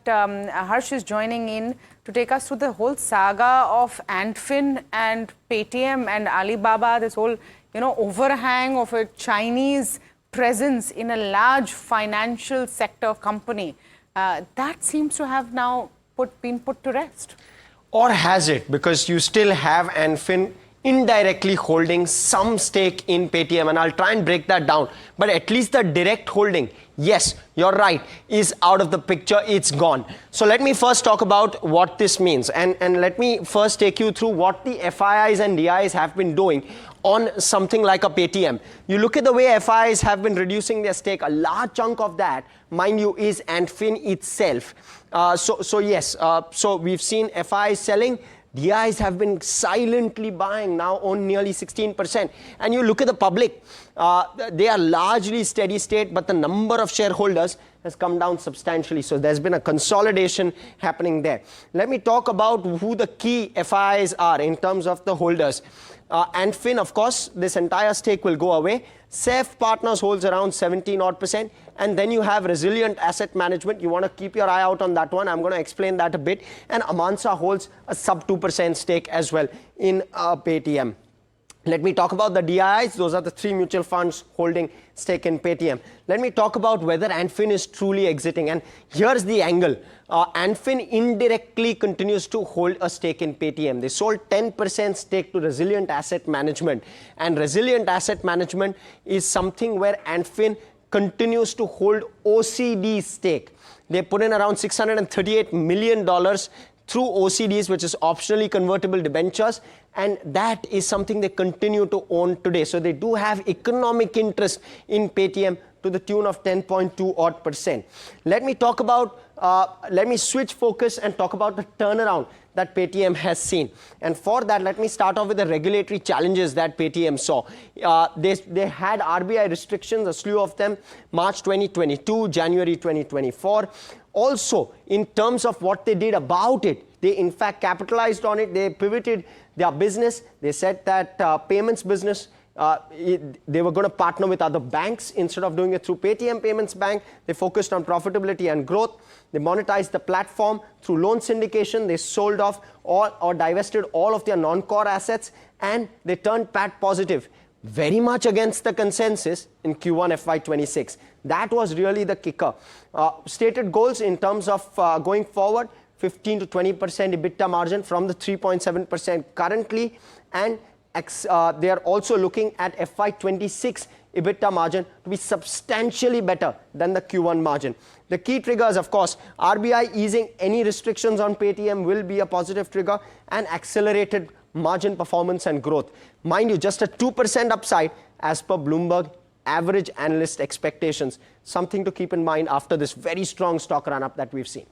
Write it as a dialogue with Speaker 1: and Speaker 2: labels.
Speaker 1: Harsh is joining in to take us through the whole saga of Antfin and Paytm and Alibaba, this whole, overhang of a Chinese presence in a large financial sector company. That seems to have now been put to rest.
Speaker 2: Or has it? Because you still have Antfin indirectly holding some stake in Paytm, and I'll try and break that down. But at least the direct holding, yes, you're right, is out of the picture. It's gone. So let me first talk about what this means, and let me first take you through what the FIIs and DIs have been doing on something like a Paytm. You look at the way FIIs have been reducing their stake. A large chunk of that, mind you, is Antfin itself. So we've seen FIIs selling. DIs have been silently buying, now on nearly 16%. And you look at the public, they are largely steady state, but the number of shareholders has come down substantially. So there's been a consolidation happening there. Let me talk about who the key FIIs are in terms of the holders. Antfin, of course, this entire stake will go away. SEF Partners holds around 17%. And then you have Resilient Asset Management. You want to keep your eye out on that one. I'm going to explain that a bit. And Amansa holds a sub 2% stake as well in Paytm. Let me talk about the DIs. Those are the three mutual funds holding stake in Paytm. Let me talk about whether Antfin is truly exiting. And here's the angle. Antfin indirectly continues to hold a stake in Paytm. They sold 10% stake to Resilient Asset Management. And Resilient Asset Management is something where Antfin continues to hold OCD stake. They put in around $638 million through OCDs, which is optionally convertible debentures, and that is something they continue to own today. So they do have economic interest in Paytm to the tune of 10.2%. Let me talk about, let me switch focus and talk about the turnaround that Paytm has seen. And for that, let me start off with the regulatory challenges that Paytm saw. They had RBI restrictions, a slew of them, March 2022, January 2024. Also, in terms of what they did about it, they in fact capitalized on it. They pivoted their business. They said that payments business, they were going to partner with other banks instead of doing it through Paytm Payments Bank. They focused on profitability and growth. They monetized the platform through loan syndication. They sold off or divested all of their non-core assets, and they turned PAT positive, very much against the consensus in Q1 FY26. That was really the kicker. Stated goals in terms of going forward, 15 to 20% EBITDA margin from the 3.7% currently, and they are also looking at FY26 EBITDA margin to be substantially better than the Q1 margin. The key triggers, of course, RBI easing any restrictions on Paytm will be a positive trigger, and accelerated margin performance and growth. Mind you, just a 2% upside as per Bloomberg average analyst expectations. Something to keep in mind after this very strong stock run-up that we've seen.